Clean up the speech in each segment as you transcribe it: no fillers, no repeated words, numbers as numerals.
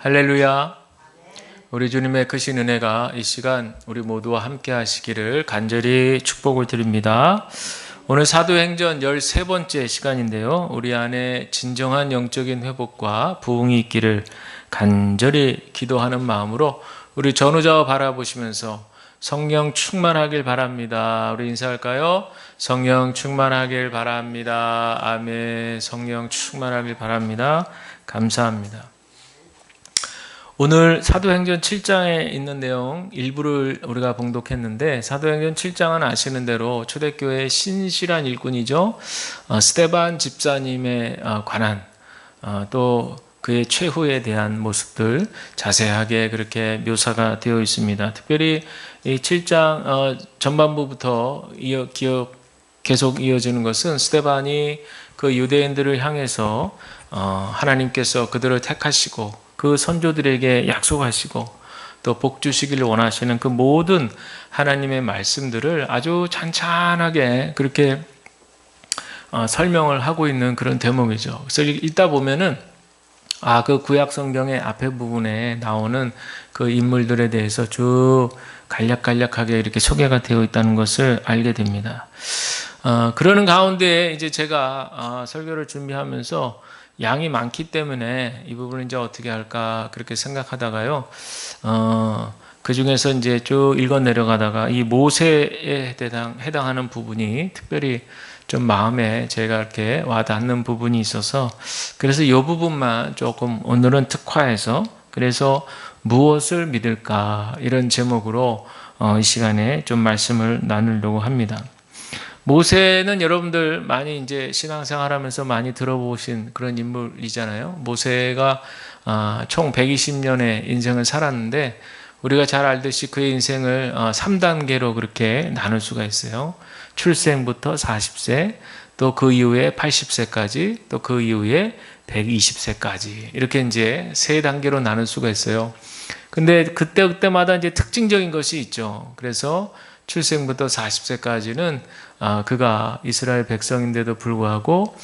할렐루야. 우리 주님의 크신 은혜가 이 시간 우리 모두와 함께 하시기를 간절히 축복을 드립니다. 오늘 사도행전 13번째 시간인데요. 우리 안에 진정한 영적인 회복과 부흥이 있기를 간절히 기도하는 마음으로 우리 전우자와 바라보시면서 성령 충만하길 바랍니다. 우리 인사할까요? 성령 충만하길 바랍니다. 아멘. 성령 충만하길 바랍니다. 감사합니다. 오늘 사도행전 7장에 있는 내용 일부를 우리가 봉독했는데, 사도행전 7장은 아시는 대로 초대교회의 신실한 일꾼이죠. 스데반 집사님에 관한 또 그의 최후에 대한 모습들 자세하게 그렇게 묘사가 되어 있습니다. 특별히 이 7장 전반부부터 계속 이어지는 것은 스데반이 그 유대인들을 향해서 하나님께서 그들을 택하시고 그 선조들에게 약속하시고 또 복 주시기를 원하시는 그 모든 하나님의 말씀들을 아주 찬찬하게 그렇게 설명을 하고 있는 그런 대목이죠. 그래서 읽다 보면은 그 구약 성경의 앞에 부분에 나오는 그 인물들에 대해서 쭉 간략간략하게 이렇게 소개가 되어 있다는 것을 알게 됩니다. 그러는 가운데 이제 제가 설교를 준비하면서 양이 많기 때문에 이 부분을 이제 어떻게 할까 그렇게 생각하다가요. 그 중에서 이제 쭉 읽어 내려가다가 이 모세에 해당하는 부분이 특별히 좀 마음에 제가 이렇게 와닿는 부분이 있어서 그래서 이 부분만 조금 오늘은 특화해서 그래서 무엇을 믿을까 이런 제목으로 이 시간에 좀 말씀을 나누려고 합니다. 모세는 여러분들 많이 이제 신앙생활하면서 많이 들어보신 그런 인물이잖아요. 모세가 총 120년의 인생을 살았는데 우리가 잘 알듯이 그의 인생을 3단계로 그렇게 나눌 수가 있어요. 출생부터 40세, 또 그 이후에 80세까지, 또 그 이후에 120세까지 이렇게 이제 3단계로 나눌 수가 있어요. 근데 그때마다 이제 특징적인 것이 있죠. 그래서 출생부터 40세까지는 그가 이스라엘 백성인데도 불구하고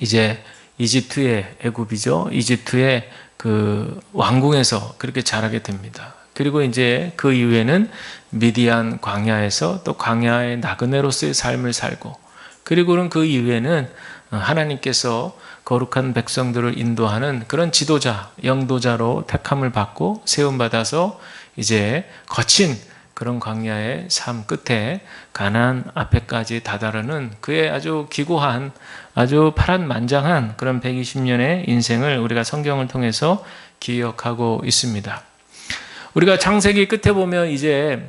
이제 애굽이죠. 이집트의 그 왕궁에서 그렇게 자라게 됩니다. 그리고 이제 그 이후에는 미디안 광야에서 또 광야의 나그네로서의 삶을 살고, 그리고는 그 이후에는 하나님께서 거룩한 백성들을 인도하는 그런 지도자, 영도자로 택함을 받고 세움받아서 이제 거친 그런 광야의 삶 끝에 가나안 앞에까지 다다르는 그의 아주 기구한 아주 파란만장한 그런 120년의 인생을 우리가 성경을 통해서 기억하고 있습니다. 우리가 창세기 끝에 보면 이제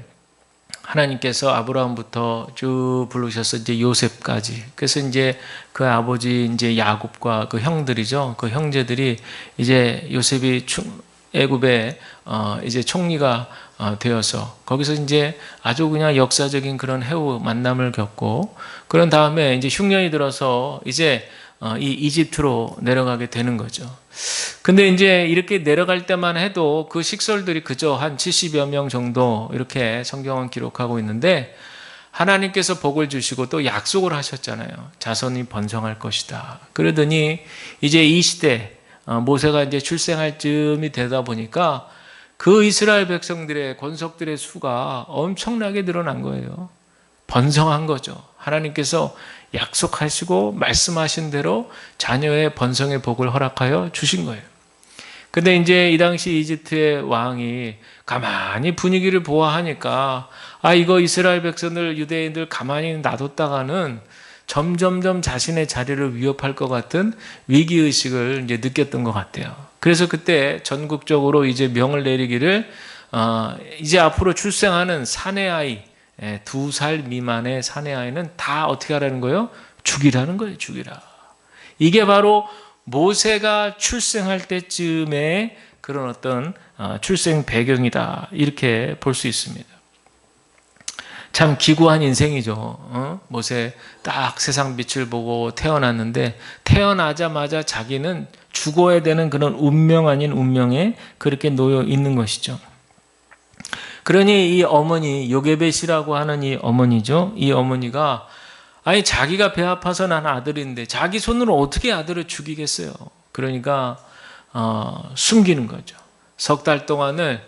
하나님께서 아브라함부터 쭉 부르셔서 이제 요셉까지, 그래서 이제 그 아버지 이제 야곱과 그 형들이죠. 그 형제들이 이제 요셉이 애굽의 이제 총리가 되어서 거기서 이제 아주 그냥 역사적인 그런 해후 만남을 겪고, 그런 다음에 이제 흉년이 들어서 이제 이 이집트로 내려가게 되는 거죠. 근데 이제 이렇게 내려갈 때만 해도 그 식솔들이 그저 한 70여 명 정도 이렇게 성경은 기록하고 있는데, 하나님께서 복을 주시고 또 약속을 하셨잖아요. 자손이 번성할 것이다. 그러더니 이제 이 시대 모세가 이제 출생할 즈음이 되다 보니까 그 이스라엘 백성들의 권속들의 수가 엄청나게 늘어난 거예요. 번성한 거죠. 하나님께서 약속하시고 말씀하신 대로 자녀의 번성의 복을 허락하여 주신 거예요. 근데 이제 이 당시 이집트의 왕이 가만히 분위기를 보아하니까 이거 이스라엘 백성들 유대인들 가만히 놔뒀다가는 점점점 자신의 자리를 위협할 것 같은 위기의식을 이제 느꼈던 것 같아요. 그래서 그때 전국적으로 이제 명을 내리기를 이제 앞으로 출생하는 사내아이, 2살 미만의 사내아이는 다 어떻게 하라는 거예요? 죽이라는 거예요. 죽이라. 이게 바로 모세가 출생할 때쯤에 그런 어떤 출생 배경이다, 이렇게 볼 수 있습니다. 참 기구한 인생이죠. 모세 딱 세상 빛을 보고 태어났는데 태어나자마자 자기는 죽어야 되는 그런 운명 아닌 운명에 그렇게 놓여 있는 것이죠. 그러니 이 어머니, 요게벳이라고 하는 이 어머니죠. 이 어머니가 자기가 배 아파서 난 아들인데 자기 손으로 어떻게 아들을 죽이겠어요. 그러니까 숨기는 거죠. 석 달 동안을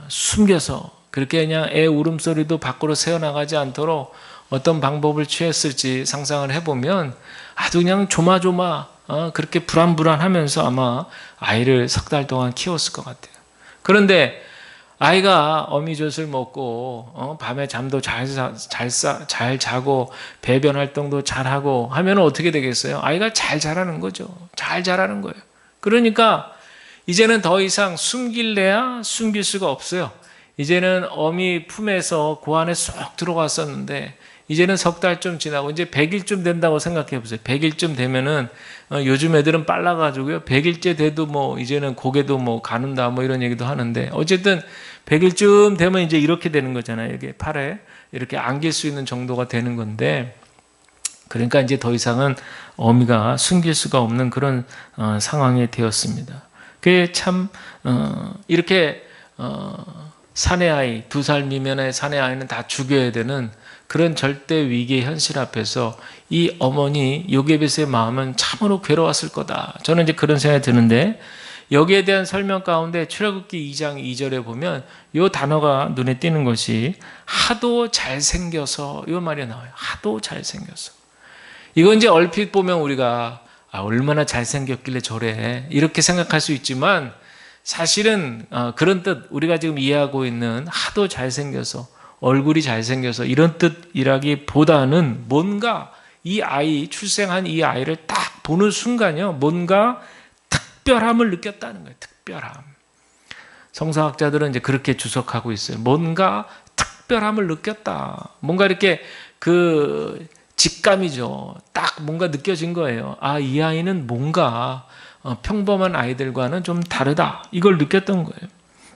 숨겨서 그렇게 그냥 애 울음소리도 밖으로 새어나가지 않도록 어떤 방법을 취했을지 상상을 해보면 아주 그냥 조마조마 그렇게 불안불안하면서 아마 아이를 석 달 동안 키웠을 것 같아요. 그런데 아이가 어미젖을 먹고 밤에 잠도 잘 자고 배변 활동도 잘하고 하면 어떻게 되겠어요? 아이가 잘 자라는 거죠. 잘 자라는 거예요. 그러니까 이제는 더 이상 숨길래야 숨길 수가 없어요. 이제는 어미 품에서 그 안에 쏙 들어갔었는데 이제는 석 달쯤 지나고 이제 100일쯤 된다고 생각해 보세요. 100일쯤 되면은 요즘 애들은 빨라가지고요. 100일째 돼도 뭐 이제는 고개도 뭐 가는다 뭐 이런 얘기도 하는데 어쨌든 100일쯤 되면 이제 이렇게 되는 거잖아요. 이게 팔에 이렇게 안길 수 있는 정도가 되는 건데 그러니까 이제 더 이상은 어미가 숨길 수가 없는 그런 상황이 되었습니다. 그게 참 이렇게 사내 아이 2살 미만의 사내 아이는 다 죽여야 되는 그런 절대 위기의 현실 앞에서 이 어머니 요게벳의 마음은 참으로 괴로웠을 거다. 저는 이제 그런 생각이 드는데 여기에 대한 설명 가운데 출애굽기 2장 2절에 보면 이 단어가 눈에 띄는 것이 하도 잘생겨서 이 말이 나와요. 하도 잘생겨서. 이건 이제 얼핏 보면 우리가 얼마나 잘생겼길래 저래 이렇게 생각할 수 있지만 사실은 그런 뜻 우리가 지금 이해하고 있는 하도 잘생겨서 얼굴이 잘생겨서 이런 뜻이라기보다는 뭔가 이 아이 출생한 이 아이를 딱 보는 순간요 뭔가 특별함을 느꼈다는 거예요. 특별함. 성서학자들은 이제 그렇게 주석하고 있어요. 뭔가 특별함을 느꼈다. 뭔가 이렇게 그 직감이죠. 딱 뭔가 느껴진 거예요. 이 아이는 뭔가 평범한 아이들과는 좀 다르다. 이걸 느꼈던 거예요.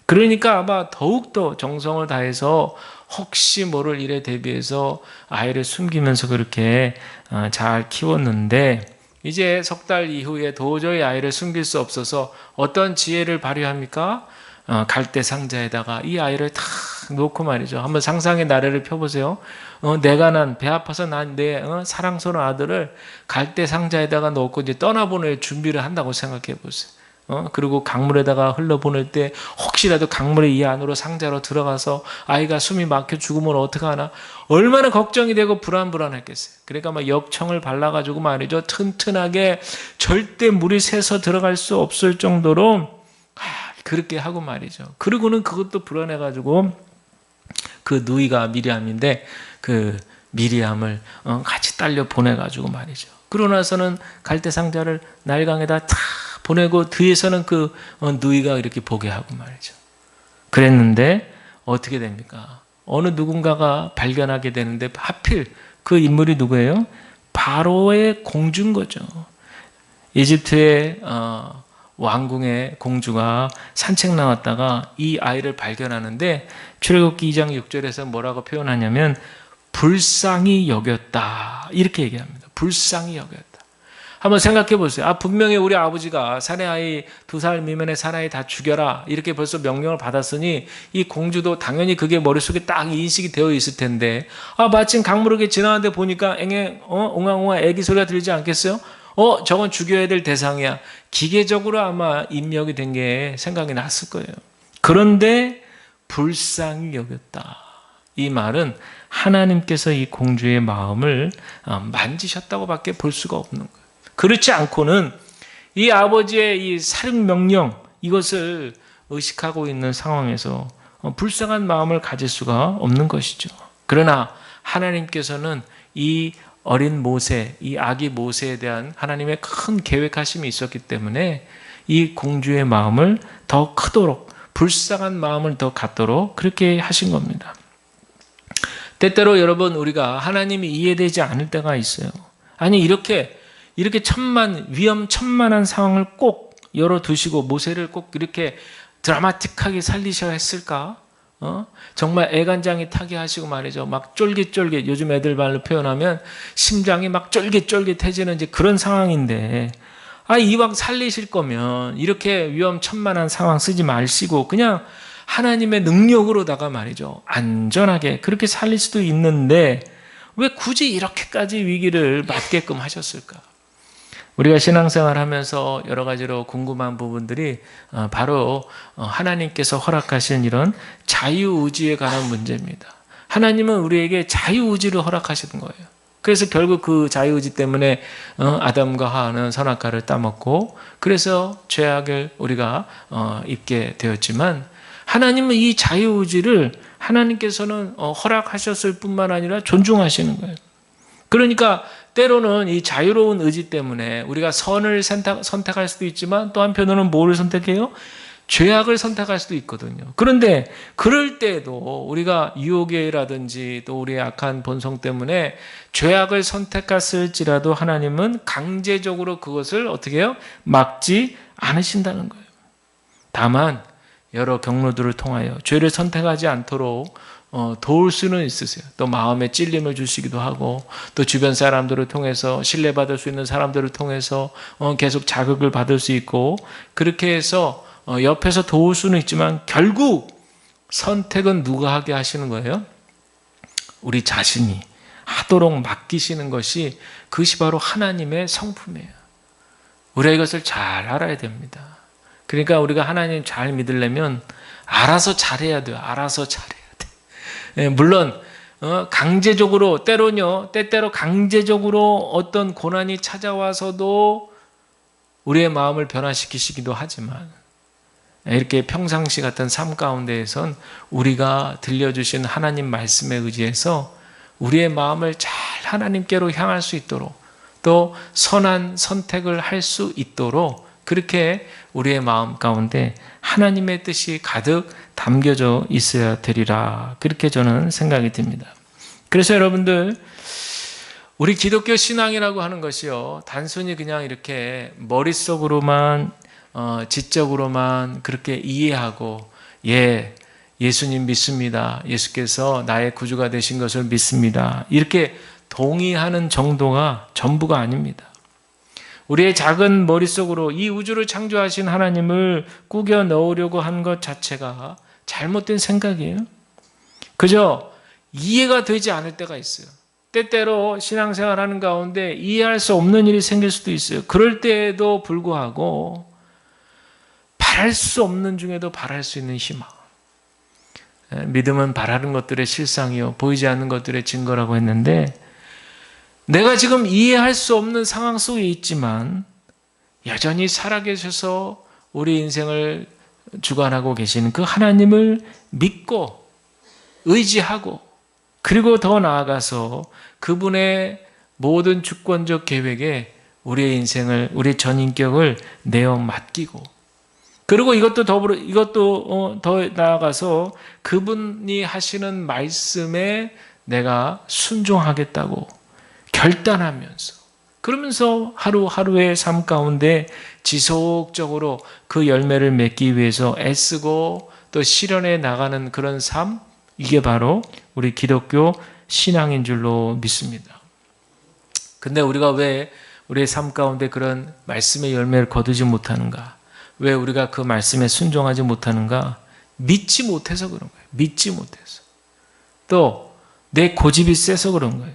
그러니까 아마 더욱더 정성을 다해서 혹시 모를 일에 대비해서 아이를 숨기면서 그렇게 잘 키웠는데 이제 석 달 이후에 도저히 아이를 숨길 수 없어서 어떤 지혜를 발휘합니까? 갈대 상자에다가 이 아이를 탁 놓고 말이죠. 한번 상상의 나래를 펴보세요. 내가 난 배 아파서 난 내 사랑스러운 아들을 갈대 상자에다가 놓고 이제 떠나보낼 준비를 한다고 생각해 보세요. 그리고 강물에다가 흘러보낼 때 혹시라도 강물의 이 안으로 상자로 들어가서 아이가 숨이 막혀 죽으면 어떡하나 얼마나 걱정이 되고 불안했겠어요. 그러니까 막 역청을 발라가지고 말이죠. 튼튼하게 절대 물이 새서 들어갈 수 없을 정도로 그렇게 하고 말이죠. 그리고는 그것도 불안해가지고 그 누이가 미리암인데 그 미리암을 같이 딸려 보내가지고 말이죠. 그러고 나서는 갈대 상자를 날강에다 탁 보내고 뒤에서는 그 누이가 이렇게 보게 하고 말이죠. 그랬는데 어떻게 됩니까? 어느 누군가가 발견하게 되는데 하필 그 인물이 누구예요? 바로의 공주인 거죠. 이집트의 왕궁의 공주가 산책 나왔다가 이 아이를 발견하는데 출애굽기 2장 6절에서 뭐라고 표현하냐면 불쌍히 여겼다 이렇게 얘기합니다. 불쌍히 여겼다. 한번 생각해 보세요. 분명히 우리 아버지가 사내아이 2살 미만의 사내아이 다 죽여라 이렇게 벌써 명령을 받았으니 이 공주도 당연히 그게 머릿속에 딱 인식이 되어 있을 텐데 마침 강물을 지나가는데 보니까 옹앙옹앙 애기 소리가 들리지 않겠어요? 저건 죽여야 될 대상이야. 기계적으로 아마 입력이 된 게 생각이 났을 거예요. 그런데 불쌍히 여겼다. 이 말은 하나님께서 이 공주의 마음을 만지셨다고 밖에 볼 수가 없는 거예요. 그렇지 않고는 이 아버지의 이 살인 명령 이것을 의식하고 있는 상황에서 불쌍한 마음을 가질 수가 없는 것이죠. 그러나 하나님께서는 이 어린 모세, 이 아기 모세에 대한 하나님의 큰 계획하심이 있었기 때문에 이 공주의 마음을 더 크도록 불쌍한 마음을 더 갖도록 그렇게 하신 겁니다. 때때로 여러분 우리가 하나님이 이해되지 않을 때가 있어요. 아니 이렇게 위험천만한 상황을 꼭 열어두시고 모세를 꼭 이렇게 드라마틱하게 살리셔야 했을까? 정말 애간장이 타게 하시고 말이죠. 막 쫄깃쫄깃 요즘 애들 말로 표현하면 심장이 막 쫄깃쫄깃해지는 이제 그런 상황인데 이왕 살리실 거면 이렇게 위험천만한 상황 쓰지 마시고 그냥 하나님의 능력으로다가 말이죠. 안전하게 그렇게 살릴 수도 있는데 왜 굳이 이렇게까지 위기를 맞게끔 하셨을까? 우리가 신앙생활 하면서 여러 가지로 궁금한 부분들이 바로 하나님께서 허락하신 이런 자유의지에 관한 문제입니다. 하나님은 우리에게 자유의지를 허락하시는 거예요. 그래서 결국 그 자유의지 때문에 아담과 하와는 선악과를 따먹고 그래서 죄악을 우리가 입게 되었지만 하나님은 이 자유의지를 하나님께서는 허락하셨을 뿐만 아니라 존중하시는 거예요. 그러니까 때로는 이 자유로운 의지 때문에 우리가 선을 선택할 수도 있지만 또 한편으로는 뭐를 선택해요? 죄악을 선택할 수도 있거든요. 그런데 그럴 때에도 우리가 유혹이라든지 또 우리의 악한 본성 때문에 죄악을 선택했을지라도 하나님은 강제적으로 그것을 어떻게 해요? 막지 않으신다는 거예요. 다만 여러 경로들을 통하여 죄를 선택하지 않도록 도울 수는 있으세요. 또 마음에 찔림을 주시기도 하고 또 주변 사람들을 통해서 신뢰받을 수 있는 사람들을 통해서 계속 자극을 받을 수 있고 그렇게 해서 옆에서 도울 수는 있지만 결국 선택은 누가 하게 하시는 거예요? 우리 자신이 하도록 맡기시는 것이 그것이 바로 하나님의 성품이에요. 우리가 이것을 잘 알아야 됩니다. 그러니까 우리가 하나님 잘 믿으려면 알아서 잘해야 돼요. 알아서 잘해야 돼. 물론 강제적으로 때때로 강제적으로 어떤 고난이 찾아와서도 우리의 마음을 변화시키시기도 하지만 이렇게 평상시 같은 삶 가운데에선 우리가 들려주신 하나님 말씀에 의지해서 우리의 마음을 잘 하나님께로 향할 수 있도록 또 선한 선택을 할 수 있도록 그렇게 우리의 마음 가운데 하나님의 뜻이 가득 담겨져 있어야 되리라. 그렇게 저는 생각이 듭니다. 그래서 여러분들 우리 기독교 신앙이라고 하는 것이요 단순히 그냥 이렇게 머릿속으로만 지적으로만 그렇게 이해하고 예수님 믿습니다. 예수께서 나의 구주가 되신 것을 믿습니다. 이렇게 동의하는 정도가 전부가 아닙니다. 우리의 작은 머릿속으로 이 우주를 창조하신 하나님을 꾸겨 넣으려고 한 것 자체가 잘못된 생각이에요. 그저 이해가 되지 않을 때가 있어요. 때때로 신앙생활하는 가운데 이해할 수 없는 일이 생길 수도 있어요. 그럴 때에도 불구하고 바랄 수 없는 중에도 바랄 수 있는 희망. 믿음은 바라는 것들의 실상이요 보이지 않는 것들의 증거라고 했는데 내가 지금 이해할 수 없는 상황 속에 있지만 여전히 살아계셔서 우리 인생을 주관하고 계시는 그 하나님을 믿고 의지하고 그리고 더 나아가서 그분의 모든 주권적 계획에 우리의 인생을 우리 전인격을 내어 맡기고 그리고 이것도 더 나아가서 그분이 하시는 말씀에 내가 순종하겠다고 결단하면서 그러면서 하루하루의 삶 가운데 지속적으로 그 열매를 맺기 위해서 애쓰고 또 실현해 나가는 그런 삶 이게 바로 우리 기독교 신앙인 줄로 믿습니다. 근데 우리가 왜 우리의 삶 가운데 그런 말씀의 열매를 거두지 못하는가? 왜 우리가 그 말씀에 순종하지 못하는가? 믿지 못해서 그런 거예요. 믿지 못해서. 또 내 고집이 세서 그런 거예요.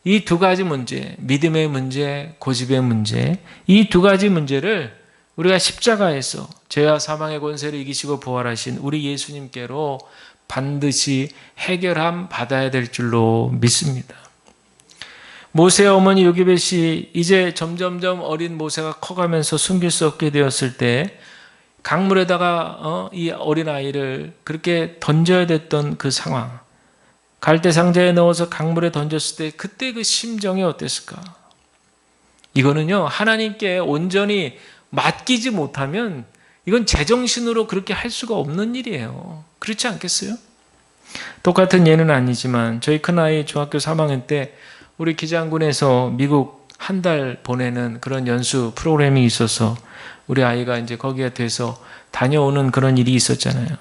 이 두 가지 문제, 믿음의 문제, 고집의 문제, 이 두 가지 문제를 우리가 십자가에서 죄와 사망의 권세를 이기시고 부활하신 우리 예수님께로 반드시 해결함 받아야 될 줄로 믿습니다. 모세의 어머니 요기벳이 이제 점점점 어린 모세가 커가면서 숨길 수 없게 되었을 때 강물에다가 이 어린아이를 그렇게 던져야 됐던 그 상황 갈대 상자에 넣어서 강물에 던졌을 때 그때 그 심정이 어땠을까? 이거는요 하나님께 온전히 맡기지 못하면 이건 제정신으로 그렇게 할 수가 없는 일이에요. 그렇지 않겠어요? 똑같은 예는 아니지만 저희 큰아이 중학교 3학년 때 우리 기장군에서 미국 한 달 보내는 그런 연수 프로그램이 있어서 우리 아이가 이제 거기에 돼서 다녀오는 그런 일이 있었잖아요.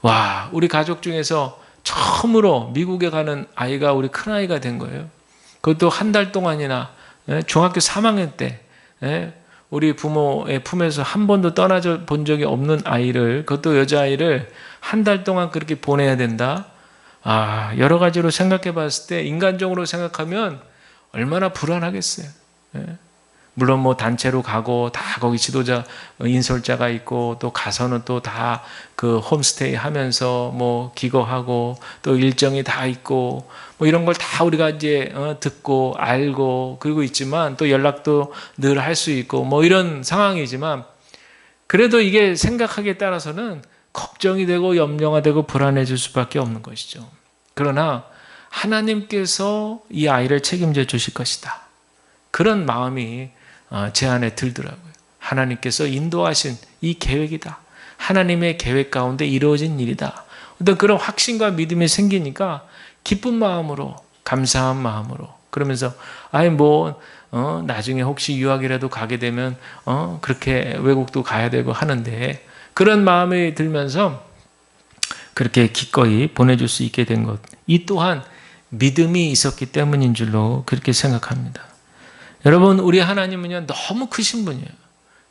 와, 우리 가족 중에서 처음으로 미국에 가는 아이가 우리 큰아이가 된 거예요. 그것도 한 달 동안이나 중학교 3학년 때 우리 부모의 품에서 한 번도 떠나져 본 적이 없는 아이를 그것도 여자아이를 한 달 동안 그렇게 보내야 된다. 여러 가지로 생각해 봤을 때 인간적으로 생각하면 얼마나 불안하겠어요. 물론 뭐 단체로 가고 다 거기 지도자 인솔자가 있고 또 가서는 또 다 그 홈스테이 하면서 뭐 기거하고 또 일정이 다 있고 뭐 이런 걸 다 우리가 이제 듣고 알고 그리고 있지만 또 연락도 늘 할 수 있고 뭐 이런 상황이지만 그래도 이게 생각하기에 따라서는 걱정이 되고 염려가 되고 불안해질 수밖에 없는 것이죠. 그러나 하나님께서 이 아이를 책임져 주실 것이다. 그런 마음이 제 안에 들더라고요. 하나님께서 인도하신 이 계획이다. 하나님의 계획 가운데 이루어진 일이다. 어떤 그런 확신과 믿음이 생기니까 기쁜 마음으로 감사한 마음으로 그러면서 나중에 혹시 유학이라도 가게 되면 그렇게 외국도 가야 되고 하는데 그런 마음이 들면서 그렇게 기꺼이 보내줄 수 있게 된 것. 이 또한 믿음이 있었기 때문인 줄로 그렇게 생각합니다. 여러분, 우리 하나님은요, 너무 크신 분이에요.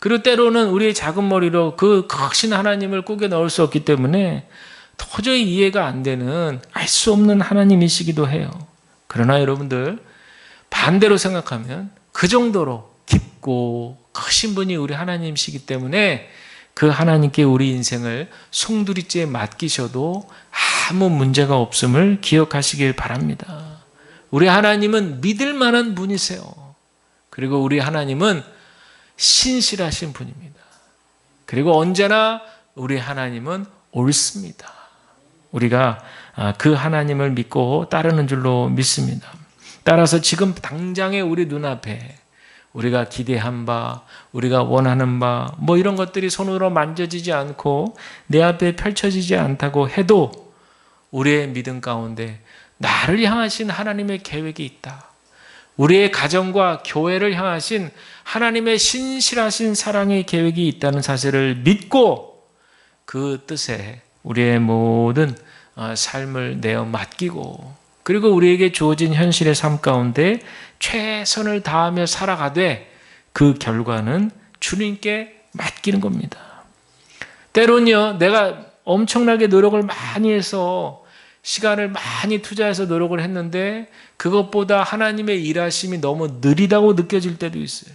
그리고 때로는 우리의 작은 머리로 그 크신 하나님을 꾸겨 넣을 수 없기 때문에 도저히 이해가 안 되는 알 수 없는 하나님이시기도 해요. 그러나 여러분들, 반대로 생각하면 그 정도로 깊고 크신 분이 우리 하나님이시기 때문에 그 하나님께 우리 인생을 송두리째 맡기셔도 아무 문제가 없음을 기억하시길 바랍니다. 우리 하나님은 믿을 만한 분이세요. 그리고 우리 하나님은 신실하신 분입니다. 그리고 언제나 우리 하나님은 옳습니다. 우리가 그 하나님을 믿고 따르는 줄로 믿습니다. 따라서 지금 당장의 우리 눈앞에 우리가 기대한 바, 우리가 원하는 바, 뭐 이런 것들이 손으로 만져지지 않고 내 앞에 펼쳐지지 않다고 해도 우리의 믿음 가운데 나를 향하신 하나님의 계획이 있다. 우리의 가정과 교회를 향하신 하나님의 신실하신 사랑의 계획이 있다는 사실을 믿고 그 뜻에 우리의 모든 삶을 내어 맡기고 그리고 우리에게 주어진 현실의 삶 가운데 최선을 다하며 살아가되 그 결과는 주님께 맡기는 겁니다. 때론요, 내가 엄청나게 노력을 많이 해서 시간을 많이 투자해서 노력을 했는데 그것보다 하나님의 일하심이 너무 느리다고 느껴질 때도 있어요.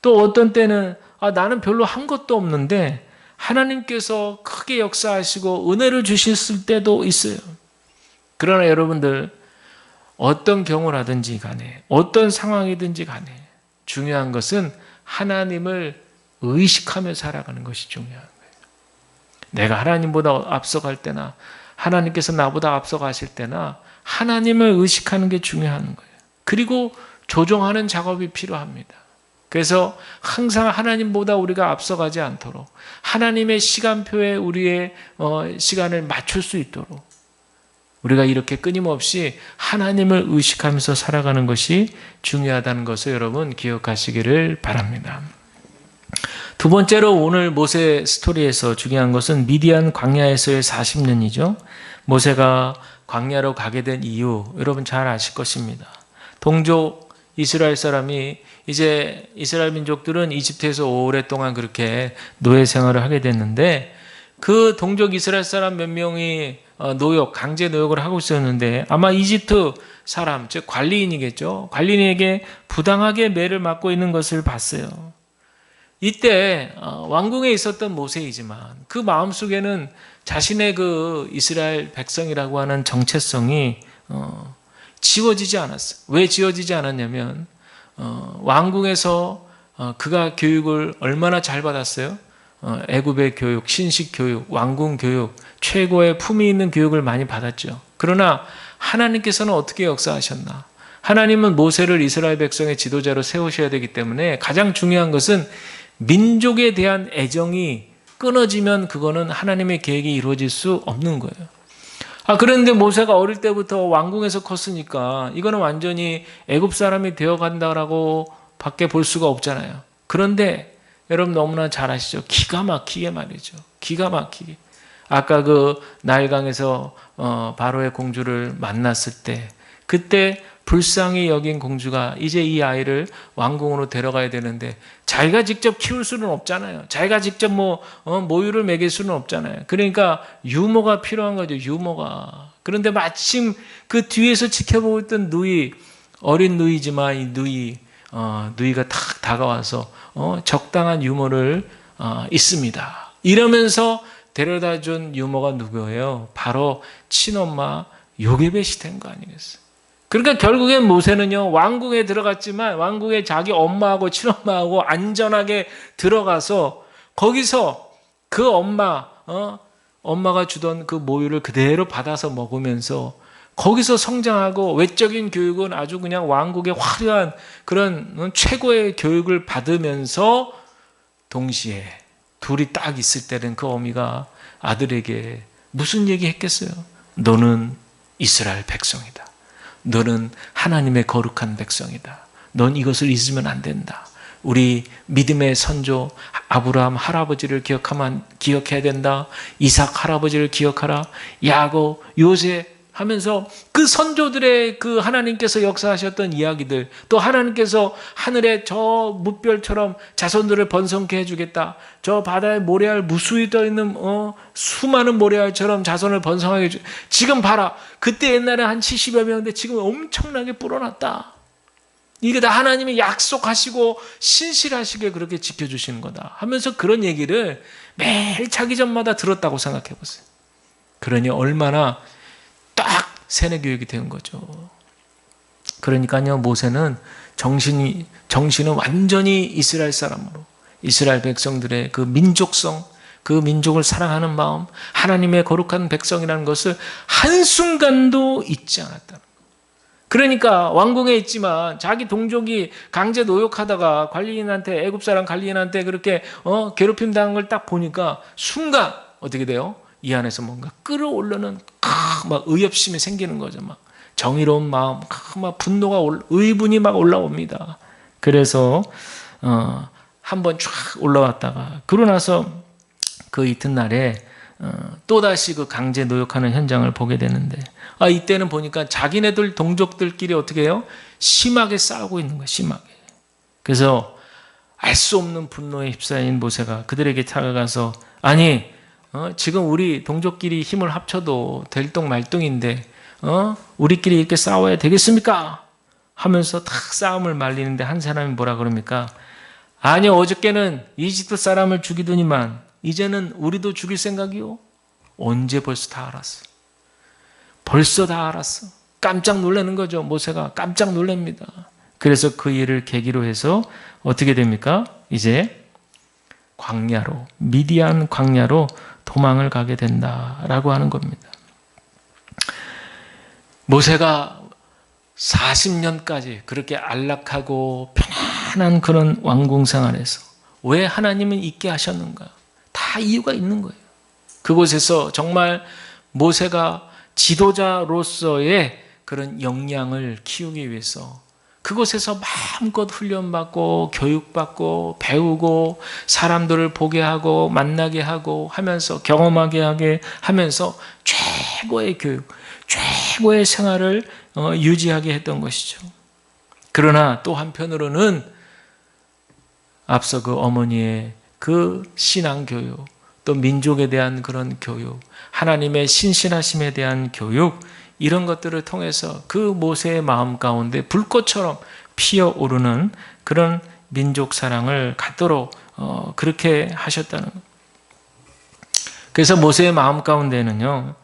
또 어떤 때는 나는 별로 한 것도 없는데 하나님께서 크게 역사하시고 은혜를 주셨을 때도 있어요. 그러나 여러분들 어떤 경우라든지 간에 어떤 상황이든지 간에 중요한 것은 하나님을 의식하며 살아가는 것이 중요한 거예요. 내가 하나님보다 앞서갈 때나 하나님께서 나보다 앞서가실 때나 하나님을 의식하는 게 중요한 거예요. 그리고 조정하는 작업이 필요합니다. 그래서 항상 하나님보다 우리가 앞서가지 않도록 하나님의 시간표에 우리의 시간을 맞출 수 있도록 우리가 이렇게 끊임없이 하나님을 의식하면서 살아가는 것이 중요하다는 것을 여러분 기억하시기를 바랍니다. 두 번째로 오늘 모세 스토리에서 중요한 것은 미디안 광야에서의 40년이죠. 모세가 광야로 가게 된 이유 여러분 잘 아실 것입니다. 동족 이스라엘 사람이 이제 이스라엘 민족들은 이집트에서 오랫동안 그렇게 노예 생활을 하게 됐는데 그 동족 이스라엘 사람 몇 명이 강제 노역을 하고 있었는데 아마 이집트 사람, 즉 관리인이겠죠. 관리인에게 부당하게 매를 맞고 있는 것을 봤어요. 이때 왕궁에 있었던 모세이지만 그 마음속에는 자신의 그 이스라엘 백성이라고 하는 정체성이 지워지지 않았어요. 왜 지워지지 않았냐면 왕궁에서 그가 교육을 얼마나 잘 받았어요? 애굽의 교육, 신식 교육, 왕궁 교육, 최고의 품위 있는 교육을 많이 받았죠. 그러나 하나님께서는 어떻게 역사하셨나? 하나님은 모세를 이스라엘 백성의 지도자로 세우셔야 되기 때문에 가장 중요한 것은 민족에 대한 애정이 끊어지면 그거는 하나님의 계획이 이루어질 수 없는 거예요. 그런데 모세가 어릴 때부터 왕궁에서 컸으니까 이거는 완전히 애굽 사람이 되어간다라고 밖에 볼 수가 없잖아요. 그런데 여러분 너무나 잘 아시죠? 기가 막히게 말이죠. 기가 막히게. 아까 그 나일강에서 바로의 공주를 만났을 때 그때 불쌍히 여긴 공주가 이제 이 아이를 왕궁으로 데려가야 되는데 자기가 직접 키울 수는 없잖아요. 자기가 직접 모유를 먹일 수는 없잖아요. 그러니까 유모가 필요한 거죠. 유모가. 그런데 마침 그 뒤에서 지켜보고 있던 누이, 어린 누이지만 이 누이 누이가 탁 다가와서 적당한 유모를 있습니다. 이러면서 데려다 준 유모가 누구예요? 바로 친엄마 요게벳이 된 거 아니겠어요? 그러니까 결국엔 모세는요, 왕궁에 들어갔지만 왕궁에 자기 엄마하고 친엄마하고 안전하게 들어가서 거기서 그 엄마가 주던 그 모유를 그대로 받아서 먹으면서 거기서 성장하고 외적인 교육은 아주 그냥 왕국의 화려한 그런 최고의 교육을 받으면서 동시에 둘이 딱 있을 때는 그 어미가 아들에게 무슨 얘기 했겠어요? 너는 이스라엘 백성이다. 너는 하나님의 거룩한 백성이다. 넌 이것을 잊으면 안 된다. 우리 믿음의 선조 아브라함 할아버지를 기억해야 된다. 이삭 할아버지를 기억하라. 야곱, 요셉 하면서 그 선조들의 그 하나님께서 역사하셨던 이야기들, 또 하나님께서 하늘에 저 뭇별처럼 자손들을 번성케 해주겠다. 저 바다에 모래알 무수히 떠있는 수많은 모래알처럼 자손을 번성하게 해주. 지금 봐라. 그때 옛날에 한 70여 명인데 지금 엄청나게 불어났다. 이게 다 하나님이 약속하시고 신실하시게 그렇게 지켜주시는 거다 하면서 그런 얘기를 매일 자기 전마다 들었다고 생각해 보세요. 그러니 얼마나 딱 세뇌 교육이 된 거죠. 그러니까요, 모세는 정신은 완전히 이스라엘 사람으로, 이스라엘 백성들의 그 민족성, 그 민족을 사랑하는 마음, 하나님의 거룩한 백성이라는 것을 한순간도 잊지 않았다는 거예요. 그러니까 왕궁에 있지만 자기 동족이 강제 노역하다가 관리인한테, 애굽 사람 관리인한테 그렇게 괴롭힘 당한 걸 딱 보니까 순간 어떻게 돼요? 이 안에서 뭔가 끌어올르는 막 의협심이 생기는 거죠. 막 정의로운 마음, 막 분노가 의분이 막 올라옵니다. 그래서 한번 쫙 올라왔다가 그러고 나서 그 이튿날에 또다시 그 강제 노역하는 현장을 보게 되는데 이때는 보니까 자기네들 동족들끼리 어떻게 해요? 심하게 싸우고 있는 거예요. 심하게. 그래서 알 수 없는 분노에 휩싸인 모세가 그들에게 다가가서 아니 지금 우리 동족끼리 힘을 합쳐도 될똥말똥인데 우리끼리 이렇게 싸워야 되겠습니까? 하면서 탁 싸움을 말리는데 한 사람이 뭐라 그럽니까? 아니 어저께는 이집트 사람을 죽이더니만 이제는 우리도 죽일 생각이요? 언제 벌써 다 알았어. 벌써 다 알았어. 깜짝 놀라는 거죠. 모세가 깜짝 놀랍니다. 그래서 그 일을 계기로 해서 어떻게 됩니까? 이제 광야로, 미디안 광야로 도망을 가게 된다라고 하는 겁니다. 모세가 40년까지 그렇게 안락하고 편안한 그런 왕궁 생활에서 왜 하나님은 있게 하셨는가? 다 이유가 있는 거예요. 그곳에서 정말 모세가 지도자로서의 그런 역량을 키우기 위해서 그곳에서 마음껏 훈련받고 교육받고 배우고 사람들을 보게 하고 만나게 하고 하면서 경험하게 하게 하면서 최고의 교육, 최고의 생활을 유지하게 했던 것이죠. 그러나 또 한편으로는 앞서 그 어머니의 그 신앙 교육, 또 민족에 대한 그런 교육, 하나님의 신실하심에 대한 교육, 이런 것들을 통해서 그 모세의 마음 가운데 불꽃처럼 피어오르는 그런 민족 사랑을 갖도록 그렇게 하셨다는 것. 그래서 모세의 마음 가운데는요,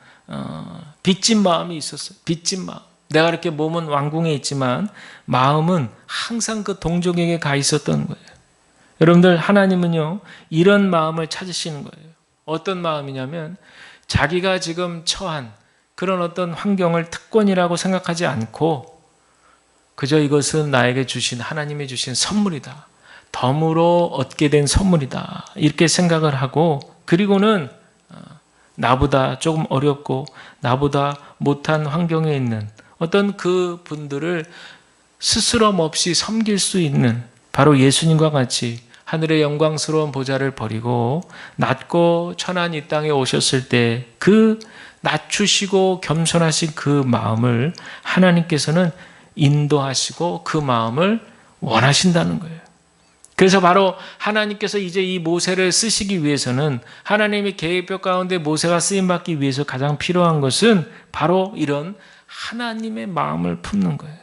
빚진 마음이 있었어요. 빚진 마음. 내가 이렇게 몸은 왕궁에 있지만 마음은 항상 그 동족에게 가 있었던 거예요. 여러분들, 하나님은요, 이런 마음을 찾으시는 거예요. 어떤 마음이냐면 자기가 지금 처한 그런 어떤 환경을 특권이라고 생각하지 않고 그저 이것은 나에게 주신, 하나님이 주신 선물이다. 덤으로 얻게 된 선물이다. 이렇게 생각을 하고, 그리고는 나보다 조금 어렵고 나보다 못한 환경에 있는 어떤 그 분들을 스스럼 없이 섬길 수 있는, 바로 예수님과 같이 하늘의 영광스러운 보좌를 버리고 낮고 천한 이 땅에 오셨을 때 그 낮추시고 겸손하신 그 마음을 하나님께서는 인도하시고 그 마음을 원하신다는 거예요. 그래서 바로 하나님께서 이제 이 모세를 쓰시기 위해서는, 하나님의 계획표 가운데 모세가 쓰임받기 위해서 가장 필요한 것은 바로 이런 하나님의 마음을 품는 거예요.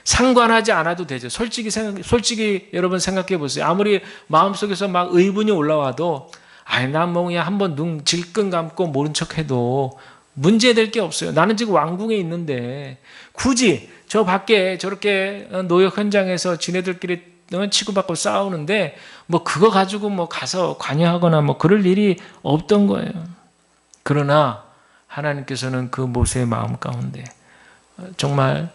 상관하지 않아도 되죠. 솔직히 여러분 생각해 보세요. 아무리 마음속에서 막 의분이 올라와도 난 뭐 그냥 한번 눈 질끈 감고 모른 척해도 문제될 게 없어요. 나는 지금 왕궁에 있는데 굳이 저 밖에 저렇게 노역 현장에서 지네들끼리 치고받고 싸우는데 뭐 그거 가지고 뭐 가서 관여하거나 뭐 그럴 일이 없던 거예요. 그러나 하나님께서는 그 모세의 마음 가운데 정말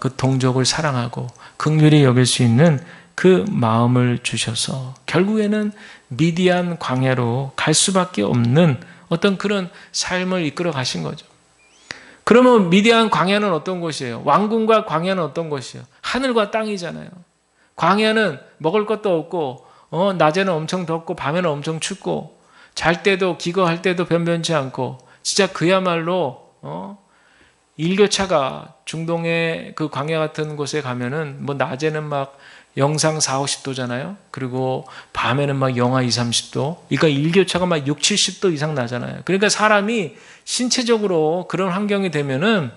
그 동족을 사랑하고 긍휼히 여길 수 있는 그 마음을 주셔서 결국에는 미디안 광야로 갈 수밖에 없는 어떤 그런 삶을 이끌어 가신 거죠. 그러면 미디안 광야는 어떤 곳이에요? 왕궁과 광야는 어떤 곳이에요? 하늘과 땅이잖아요. 광야는 먹을 것도 없고 낮에는 엄청 덥고 밤에는 엄청 춥고 잘 때도 기거할 때도 변변치 않고 진짜 그야말로 일교차가 중동의 그 광야 같은 곳에 가면은 뭐 낮에는 막 영상 4, 50도잖아요. 그리고 밤에는 막 영하 2, 30도. 그러니까 일교차가 막 6, 70도 이상 나잖아요. 그러니까 사람이 신체적으로 그런 환경이 되면은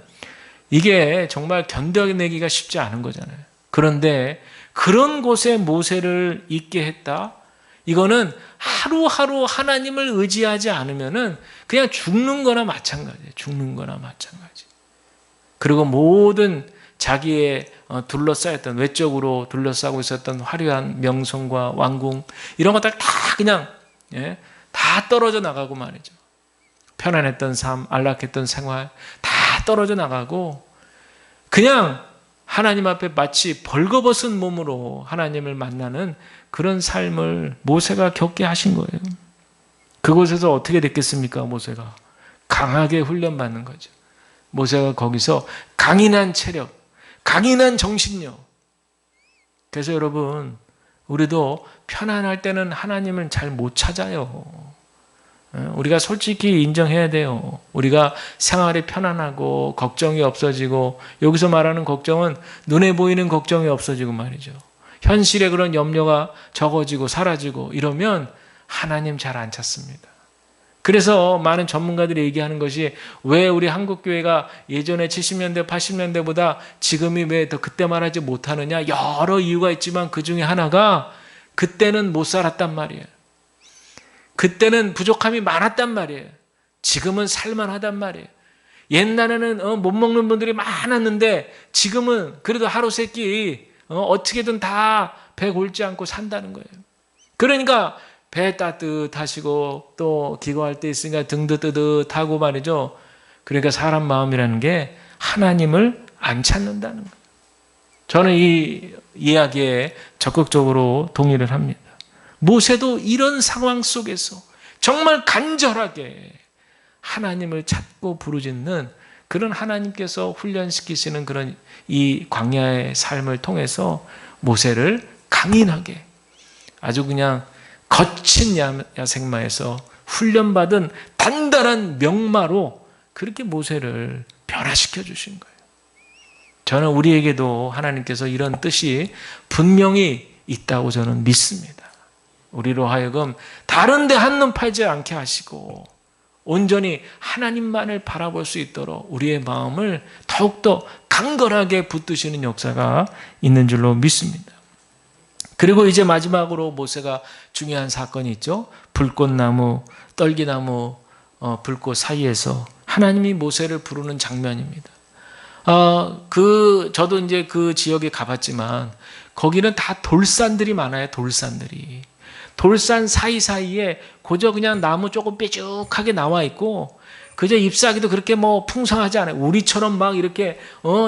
이게 정말 견뎌내기가 쉽지 않은 거잖아요. 그런데 그런 곳에 모세를 있게 했다. 이거는 하루하루 하나님을 의지하지 않으면은 그냥 죽는 거나 마찬가지예요. 죽는 거나 마찬가지. 그리고 모든 자기의 둘러싸였던 외적으로 둘러싸고 있었던 화려한 명성과 왕궁 이런 것들 다 그냥 다 떨어져 나가고 말이죠. 편안했던 삶, 안락했던 생활 다 떨어져 나가고 그냥 하나님 앞에 마치 벌거벗은 몸으로 하나님을 만나는 그런 삶을 모세가 겪게 하신 거예요. 그곳에서 어떻게 됐겠습니까? 모세가 강하게 훈련받는 거죠. 모세가 거기서 강인한 체력, 강인한 정신력. 그래서 여러분, 우리도 편안할 때는 하나님을 잘 못 찾아요. 우리가 솔직히 인정해야 돼요. 우리가 생활이 편안하고 걱정이 없어지고, 여기서 말하는 걱정은 눈에 보이는 걱정이 없어지고 말이죠. 현실의 그런 염려가 적어지고 사라지고 이러면 하나님 잘 안 찾습니다. 그래서 많은 전문가들이 얘기하는 것이 왜 우리 한국교회가 예전에 70년대, 80년대보다 지금이 왜 더 그때 말하지 못하느냐, 여러 이유가 있지만 그 중에 하나가 그때는 못 살았단 말이에요. 그때는 부족함이 많았단 말이에요. 지금은 살만하단 말이에요. 옛날에는 못 먹는 분들이 많았는데 지금은 그래도 하루 세 끼 어떻게든 다 배 골지 않고 산다는 거예요. 그러니까 배 따뜻하시고 또 기거할 때 있으니까 등도 뜨뜻하고 말이죠. 그러니까 사람 마음이라는 게 하나님을 안 찾는다는 거예요. 저는 이 이야기에 적극적으로 동의를 합니다. 모세도 이런 상황 속에서 정말 간절하게 하나님을 찾고 부르짖는 그런 하나님께서 훈련시키시는 그런 이 광야의 삶을 통해서 모세를 강인하게 아주 그냥 거친 야생마에서 훈련받은 단단한 명마로 그렇게 모세를 변화시켜 주신 거예요. 저는 우리에게도 하나님께서 이런 뜻이 분명히 있다고 저는 믿습니다. 우리로 하여금 다른 데 한눈 팔지 않게 하시고 온전히 하나님만을 바라볼 수 있도록 우리의 마음을 더욱더 강건하게 붙드시는 역사가 있는 줄로 믿습니다. 그리고 이제 마지막으로 모세가 중요한 사건이 있죠. 불꽃나무, 떨기나무, 불꽃 사이에서 하나님이 모세를 부르는 장면입니다. 저도 이제 그 지역에 가봤지만 거기는 다 돌산들이 많아요. 돌산들이. 돌산 사이사이에 그저 그냥 나무 조금 삐죽하게 나와 있고 그저 잎사귀도 그렇게 뭐 풍성하지 않아요. 우리처럼 막 이렇게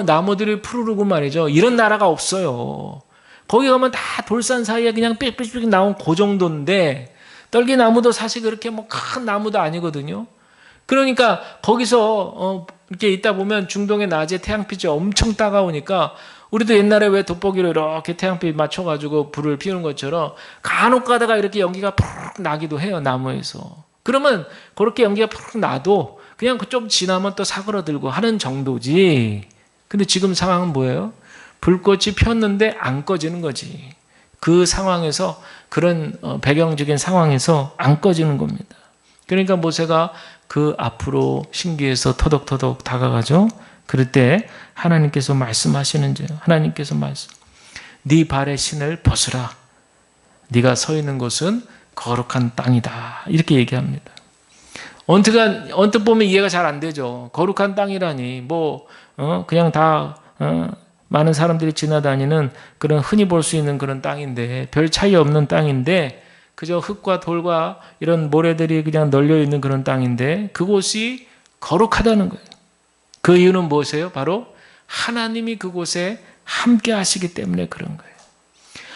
나무들이 푸르르고 말이죠. 이런 나라가 없어요. 거기 가면 다 돌산 사이에 그냥 삐삐삐 나온 그 정도인데 떨기나무도 사실 그렇게 뭐 큰 나무도 아니거든요. 그러니까 거기서 이렇게 있다 보면 중동의 낮에 태양빛이 엄청 따가우니까 우리도 옛날에 왜 돋보기로 이렇게 태양빛 맞춰가지고 불을 피우는 것처럼 간혹 가다가 이렇게 연기가 푹 나기도 해요. 나무에서. 그러면 그렇게 연기가 푹 나도 그냥 좀 지나면 또 사그러들고 하는 정도지. 근데 지금 상황은 뭐예요? 불꽃이 폈는데 안 꺼지는 거지. 그 상황에서 그런 배경적인 상황에서 안 꺼지는 겁니다. 그러니까 모세가 그 앞으로 신기해서 터덕터덕 다가가죠. 그럴 때 하나님께서 말씀하시는지, 하나님께서 네 발의 신을 벗으라. 네가 서 있는 곳은 거룩한 땅이다. 이렇게 얘기합니다. 언뜻 보면 이해가 잘 안 되죠. 거룩한 땅이라니 그냥 다 많은 사람들이 지나다니는 그런 흔히 볼 수 있는 그런 땅인데, 별 차이 없는 땅인데, 그저 흙과 돌과 이런 모래들이 그냥 널려 있는 그런 땅인데, 그곳이 거룩하다는 거예요. 그 이유는 무엇이에요? 바로 하나님이 그곳에 함께 하시기 때문에 그런 거예요.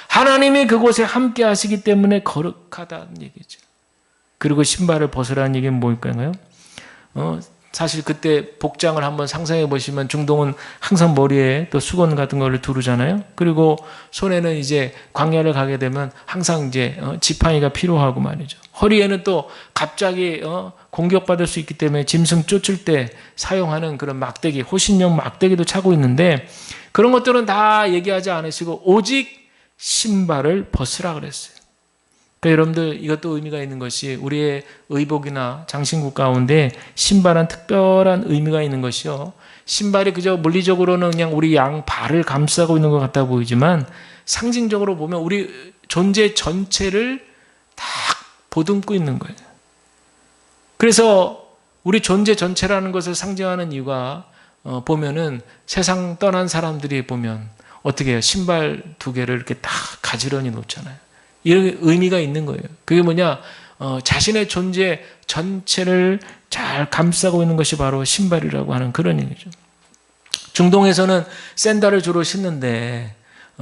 하나님이 그곳에 함께 하시기 때문에 거룩하다는 얘기죠. 그리고 신발을 벗으라는 얘기는 뭘까요? 사실 그때 복장을 한번 상상해 보시면, 중동은 항상 머리에 또 수건 같은 거를 두르잖아요. 그리고 손에는 이제 광야를 가게 되면 항상 이제 지팡이가 필요하고 말이죠. 허리에는 또 갑자기 공격받을 수 있기 때문에 짐승 쫓을 때 사용하는 그런 막대기, 호신용 막대기도 차고 있는데, 그런 것들은 다 얘기하지 않으시고 오직 신발을 벗으라 그랬어요. 그러니까 여러분들, 이것도 의미가 있는 것이, 우리의 의복이나 장신구 가운데 신발은 특별한 의미가 있는 것이요. 신발이 그저 물리적으로는 그냥 우리 양 발을 감싸고 있는 것 같아 보이지만, 상징적으로 보면 우리 존재 전체를 다 보듬고 있는 거예요. 그래서 우리 존재 전체라는 것을 상징하는 이유가, 보면은 세상 떠난 사람들이 보면 어떻게 해요? 신발 2개를 이렇게 다 가지런히 놓잖아요. 이런 의미가 있는 거예요. 그게 뭐냐? 자신의 존재 전체를 잘 감싸고 있는 것이 바로 신발이라고 하는 그런 얘기죠. 중동에서는 샌들을 주로 신는데,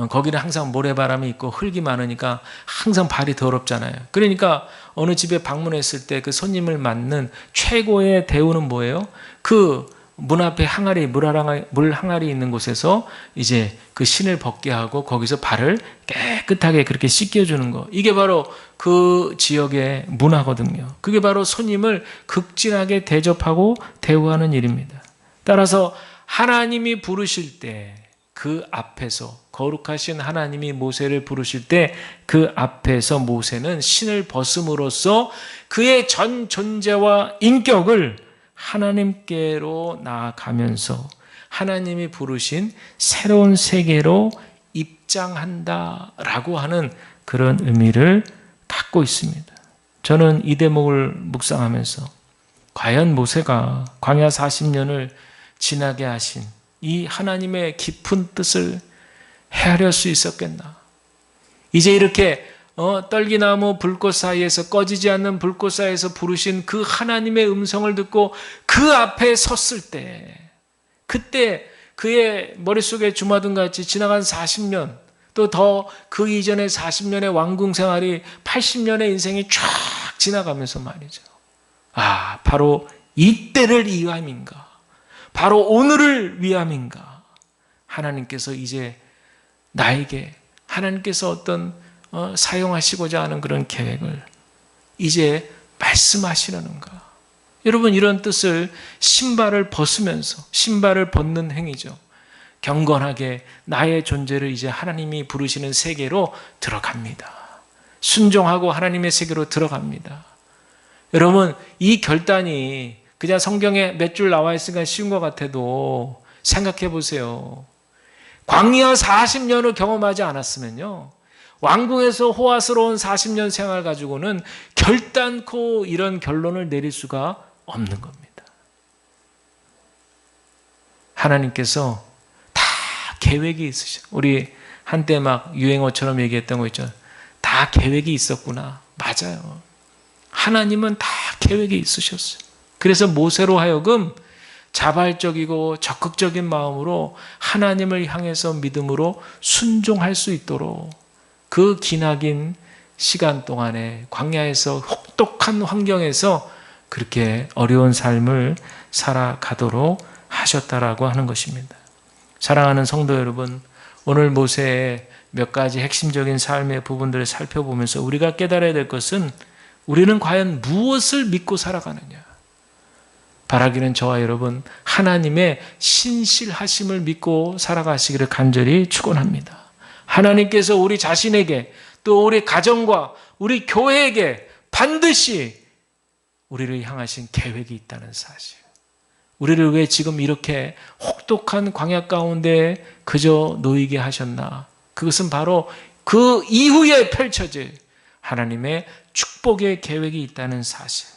거기는 항상 모래바람이 있고 흙이 많으니까 항상 발이 더럽잖아요. 그러니까 어느 집에 방문했을 때 그 손님을 맞는 최고의 대우는 뭐예요? 그 문 앞에 물 항아리 있는 곳에서 이제 그 신을 벗게 하고 거기서 발을 깨끗하게 그렇게 씻겨주는 거. 이게 바로 그 지역의 문화거든요. 그게 바로 손님을 극진하게 대접하고 대우하는 일입니다. 따라서 하나님이 부르실 때 그 앞에서, 거룩하신 하나님이 모세를 부르실 때 그 앞에서 모세는 신을 벗음으로써 그의 전 존재와 인격을 하나님께로 나아가면서 하나님이 부르신 새로운 세계로 입장한다라고 하는 그런 의미를 갖고 있습니다. 저는 이 대목을 묵상하면서, 과연 모세가 광야 40년을 지나게 하신 이 하나님의 깊은 뜻을 헤아릴 수 있었겠나? 이제 이렇게 떨기나무 불꽃 사이에서, 꺼지지 않는 불꽃 사이에서 부르신 그 하나님의 음성을 듣고 그 앞에 섰을 때, 그때 그의 머릿속에 주마등같이 지나간 40년, 또 더 그 이전의 40년의 왕궁 생활이 80년의 인생이 쫙 지나가면서 말이죠. 바로 이때를 위함인가? 바로 오늘을 위함인가? 하나님께서 이제 나에게, 하나님께서 어떤 사용하시고자 하는 그런 계획을 이제 말씀하시려는가? 여러분, 이런 뜻을 신발을 벗으면서, 신발을 벗는 행위죠. 경건하게 나의 존재를 이제 하나님이 부르시는 세계로 들어갑니다. 순종하고 하나님의 세계로 들어갑니다. 여러분, 이 결단이 그냥 성경에 몇 줄 나와 있으니까 쉬운 것 같아도 생각해 보세요. 광야 40년을 경험하지 않았으면요, 왕궁에서 호화스러운 40년 생활 가지고는 결단코 이런 결론을 내릴 수가 없는 겁니다. 하나님께서 다 계획이 있으셔. 우리 한때 막 유행어처럼 얘기했던 거 있죠. 다 계획이 있었구나. 맞아요. 하나님은 다 계획이 있으셨어요. 그래서 모세로 하여금 자발적이고 적극적인 마음으로 하나님을 향해서 믿음으로 순종할 수 있도록 그 기나긴 시간 동안에 광야에서 혹독한 환경에서 그렇게 어려운 삶을 살아가도록 하셨다라고 하는 것입니다. 사랑하는 성도 여러분, 오늘 모세의 몇 가지 핵심적인 삶의 부분들을 살펴보면서 우리가 깨달아야 될 것은, 우리는 과연 무엇을 믿고 살아가느냐? 바라기는 저와 여러분, 하나님의 신실하심을 믿고 살아가시기를 간절히 축원합니다. 하나님께서 우리 자신에게, 또 우리 가정과 우리 교회에게 반드시 우리를 향하신 계획이 있다는 사실. 우리를 왜 지금 이렇게 혹독한 광야 가운데 그저 놓이게 하셨나? 그것은 바로 그 이후에 펼쳐질 하나님의 축복의 계획이 있다는 사실.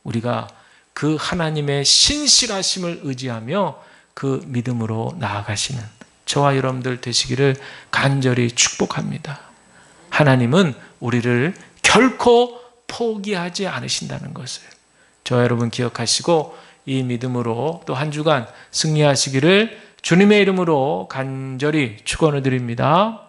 우리가 그 하나님의 신실하심을 의지하며 그 믿음으로 나아가시는 저와 여러분들 되시기를 간절히 축복합니다. 하나님은 우리를 결코 포기하지 않으신다는 것을 저와 여러분 기억하시고 이 믿음으로 또 한 주간 승리하시기를 주님의 이름으로 간절히 축원을 드립니다.